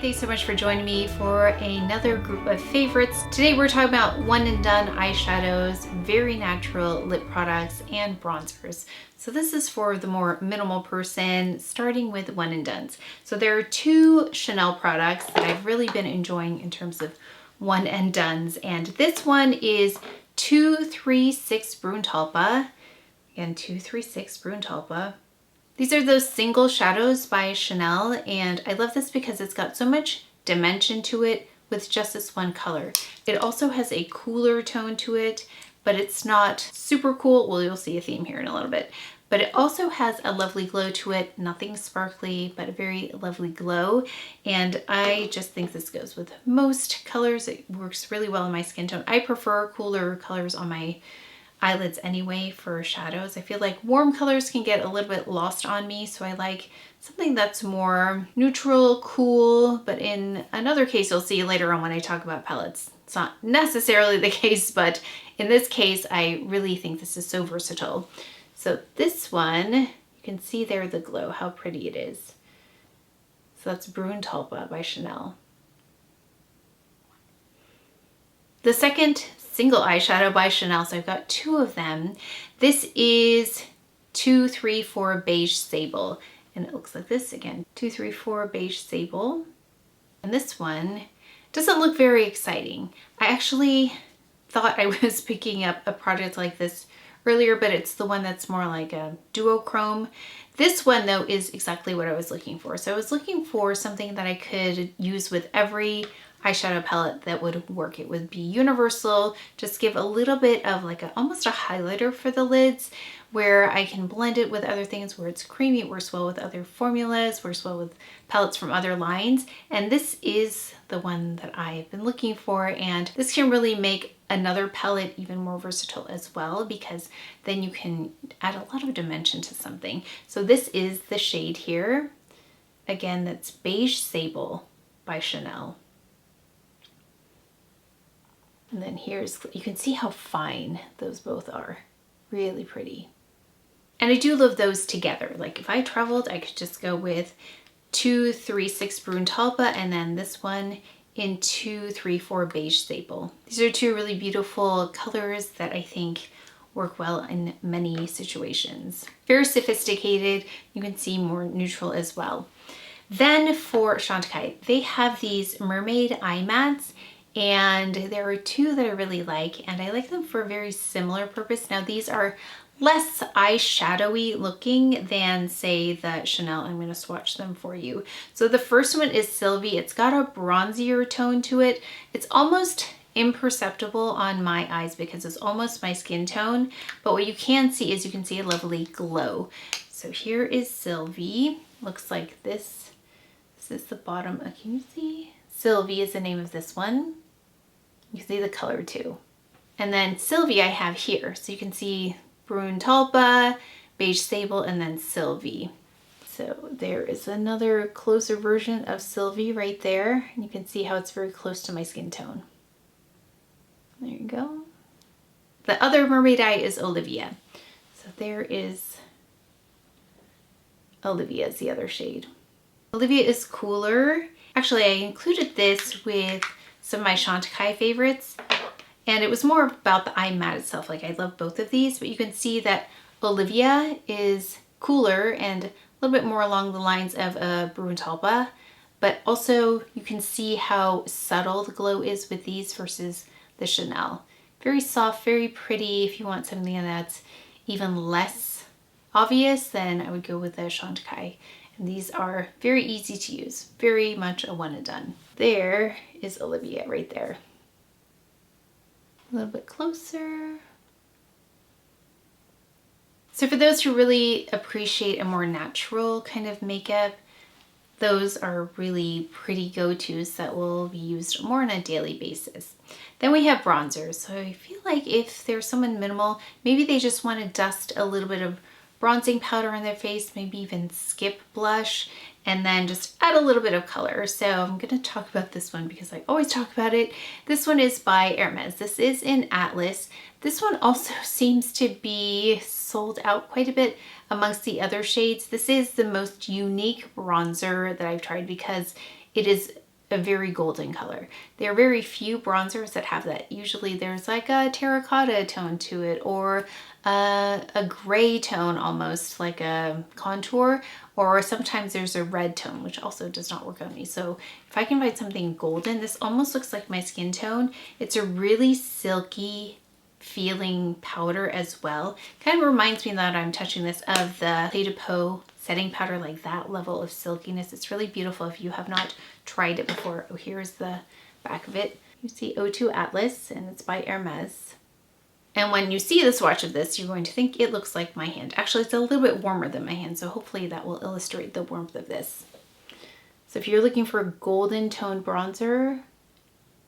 thanks so much for joining me for another group of favorites. Today we're talking about one and done eyeshadows, very natural lip products, and bronzers. So this is for the more minimal person, starting with one and dones. So there are two Chanel products that I've really been enjoying in terms of one and dones, and this one is 236 Brun Talpa. Again, 236 Brun Talpa. These are those single shadows by Chanel, and I love this because it's got so much dimension to it with just this one color. It also has a cooler tone to it, but it's not super cool. Well, you'll see a theme here in a little bit. But it also has a lovely glow to it, nothing sparkly, but a very lovely glow. And I just think this goes with most colors. It works really well in my skin tone. I prefer cooler colors on my eyelids anyway for shadows. I feel like warm colors can get a little bit lost on me, so I like something that's more neutral, cool, but in another case you'll see later on when I talk about palettes. It's not necessarily the case, but in this case I really think this is so versatile. So this one, you can see there the glow, how pretty it is. So that's Brun Talpa by Chanel. The second single eyeshadow by Chanel, so I've got two of them. This is 234 Beige Sable, and it looks like this again, 234 Beige Sable. And this one doesn't look very exciting. I actually thought I was picking up a product like this earlier, but it's the one that's more like a duochrome. This one though is exactly what I was looking for. So I was looking for something that I could use with every eyeshadow palette that would work. It would be universal, just give a little bit of like almost a highlighter for the lids, where I can blend it with other things, where it's creamy, it works well with other formulas, works well with palettes from other lines. And this is the one that I've been looking for, and this can really make another palette even more versatile as well, because then you can add a lot of dimension to something. So this is the shade here. Again, that's Beige Sable by Chanel. And then here's, you can see how fine those both are. Really pretty. And I do love those together. Like if I traveled, I could just go with 236 Brun Talpa and then this one in 234 Beige Sable. These are two really beautiful colors that I think work well in many situations. Very sophisticated. You can see more neutral as well. Then for Chantecaille, they have these Mermaid eye mats, and there are two that I really like, and I like them for a very similar purpose. Now these are less eyeshadowy looking than say the Chanel. I'm going to swatch them for you. So the first one is Sylvie. It's got a bronzier tone to it. It's almost imperceptible on my eyes because it's almost my skin tone, but what you can see is you can see a lovely glow. So here is Sylvie. Looks like this. This is the bottom. Can you see? Sylvie is the name of this one. You can see the color too. And then Sylvie I have here. So you can see Brun Talpa, Beige Sable, and then Sylvie. So there is another closer version of Sylvie right there. And you can see how it's very close to my skin tone. There you go. The other mermaid eye is Olivia. So there is Olivia's the other shade. Olivia is cooler. Actually, I included this with some of my Chantecaille favorites, and it was more about the eye mat itself. Like I love both of these, but you can see that Olivia is cooler and a little bit more along the lines of a Brun Talpa, but also you can see how subtle the glow is with these versus the Chanel. Very soft, very pretty. If you want something that's even less obvious, then I would go with the Chantecaille. And these are very easy to use, very much a one and done. There is Olivia right there. A little bit closer. So for those who really appreciate a more natural kind of makeup, those are really pretty go-tos that will be used more on a daily basis. Then we have bronzers. So I feel like if there's someone minimal, maybe they just want to dust a little bit of bronzing powder on their face, maybe even skip blush, and then just add a little bit of color. So I'm going to talk about this one because I always talk about it. This one is by HERMES. This is in Atlas. This one also seems to be sold out quite a bit amongst the other shades. This is the most unique bronzer that I've tried because it is a very golden color. There are very few bronzers that have that. Usually there's like a terracotta tone to it, or a gray tone, almost like a contour, or sometimes there's a red tone, which also does not work on me. So if I can find something golden, this almost looks like my skin tone. It's a really silky feeling powder as well. Kind of reminds me that I'm touching this of the Clé de Peau setting powder, like that level of silkiness. It's really beautiful if you have not tried it before. Oh, here's the back of it. You see O2 Atlas, and it's by Hermes. And when you see the swatch of this, you're going to think it looks like my hand. Actually, it's a little bit warmer than my hand, so hopefully that will illustrate the warmth of this. So if you're looking for a golden toned bronzer,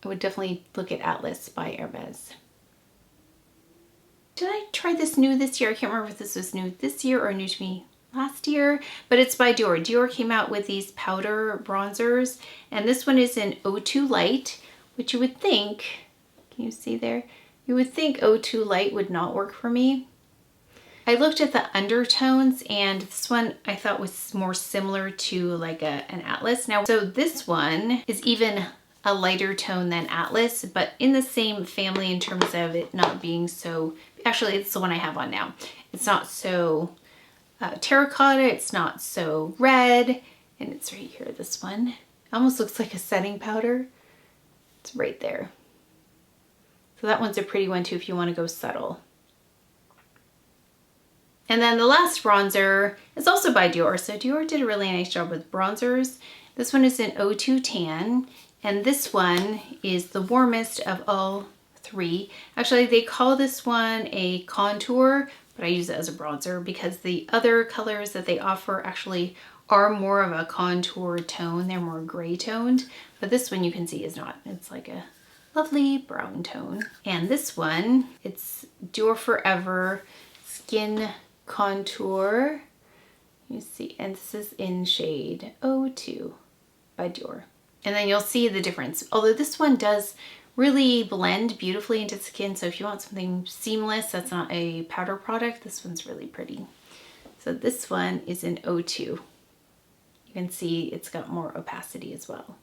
I would definitely look at Atlas by Hermes. Did I try this new this year? I can't remember if this was new this year or new to me last year, but it's by Dior. Dior came out with these powder bronzers, and this one is in O2 Light, which you would think, can you see there? You would think O2 Light would not work for me. I looked at the undertones, and this one I thought was more similar to like an Atlas. Now, so this one is even a lighter tone than Atlas, but in the same family in terms of it not being so, actually it's the one I have on now. It's not so terracotta, it's not so red, and it's right here, this one. It almost looks like a setting powder. It's right there. So that one's a pretty one too if you want to go subtle. And then the last bronzer is also by Dior. So Dior did a really nice job with bronzers. This one is in O2 Tan, and this one is the warmest of all three. Actually, they call this one a contour, but I use it as a bronzer because the other colors that they offer actually are more of a contour tone. They're more gray toned, but this one you can see is not. It's like a lovely brown tone. And this one, it's Dior Forever Skin Contour. You see, and this is in shade O2 by Dior. And then you'll see the difference. Although this one does really blend beautifully into the skin. So if you want something seamless, that's not a powder product, this one's really pretty. So this one is in O2. You can see it's got more opacity as well.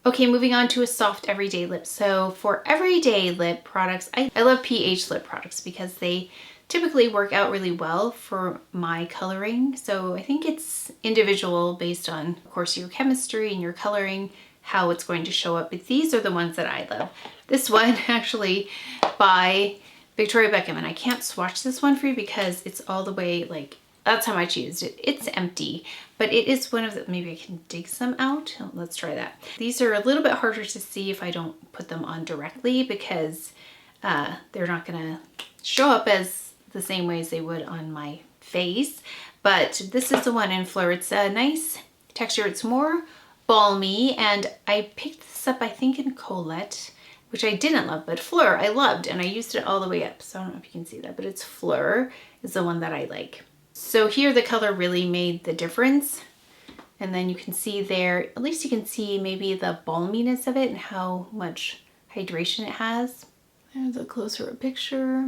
Okay, moving on to a soft everyday lip. So for everyday lip products, I love pH lip products because they typically work out really well for my coloring. So I think it's individual based on, of course, your chemistry and your coloring, how it's going to show up. But these are the ones that I love. This one actually by Victoria Beckham, and I can't swatch this one for you because it's all the way like, that's how much I used it. It's empty, but it is one of the, maybe I can dig some out. Oh, let's try that. These are a little bit harder to see if I don't put them on directly because they're not gonna show up as the same way as they would on my face. But this is the one in Fleur. It's a nice texture. It's more balmy, and I picked this up I think in Colette, which I didn't love, but Fleur I loved, and I used it all the way up. So I don't know if you can see that, but it's Fleur is the one that I like. So here the color really made the difference. And then you can see there, at least you can see maybe the balminess of it and how much hydration it has. There's a closer picture.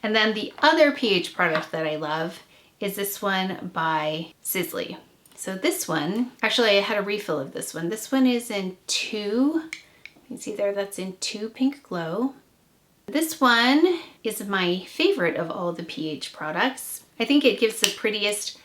And then the other pH product that I love is this one by Sisley. So this one, actually I had a refill of this one. This one is in 2, you can see there, that's in 2 Pink Glow. This one is my favorite of all the pH products. I think it gives the prettiest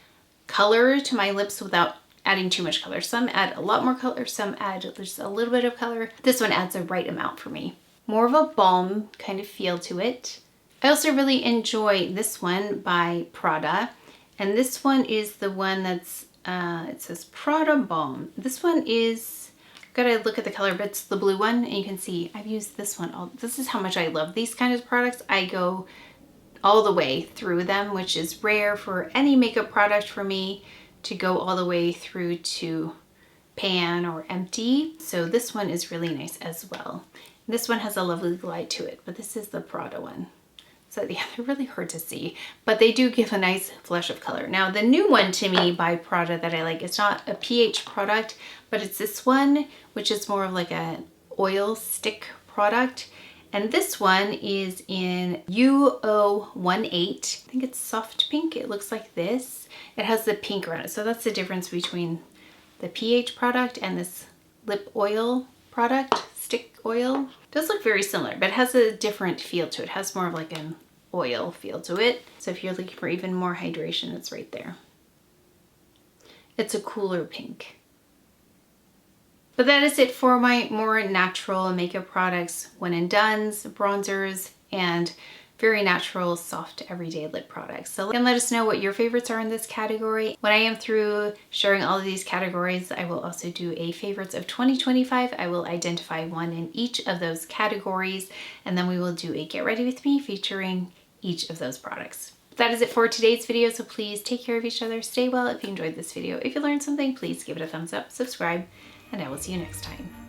color to my lips without adding too much color. Some add a lot more color, some add just a little bit of color. This one adds the right amount for me. More of a balm kind of feel to it. I also really enjoy this one by Prada. And this one is the one that's, it says Prada Balm. This one is, gotta look at the color, but it's the blue one, and you can see I've used this one. This is how much I love these kind of products. I go all the way through them, which is rare for any makeup product for me to go all the way through to pan or empty. So this one is really nice as well. This one has a lovely glide to it, but this is the Prada one. So yeah, they're really hard to see, but they do give a nice flush of color. Now the new one to me by Prada that I like, it's not a pH product, but it's this one, which is more of like an oil stick product. And this one is in UO18. I think it's soft pink. It looks like this. It has the pink around it. So that's the difference between the pH product and this lip oil product, stick oil. It does look very similar, but it has a different feel to it. It has more of like an oil feel to it. So if you're looking for even more hydration, it's right there. It's a cooler pink. But that is it for my more natural makeup products. One and Done's, bronzers, and very natural, soft, everyday lip products. So let us know what your favorites are in this category. When I am through sharing all of these categories, I will also do a favorites of 2025. I will identify one in each of those categories, and then we will do a get ready with me featuring each of those products. That is it for today's video, so please take care of each other, stay well. If you enjoyed this video, if you learned something, please give it a thumbs up, subscribe, and I will see you next time.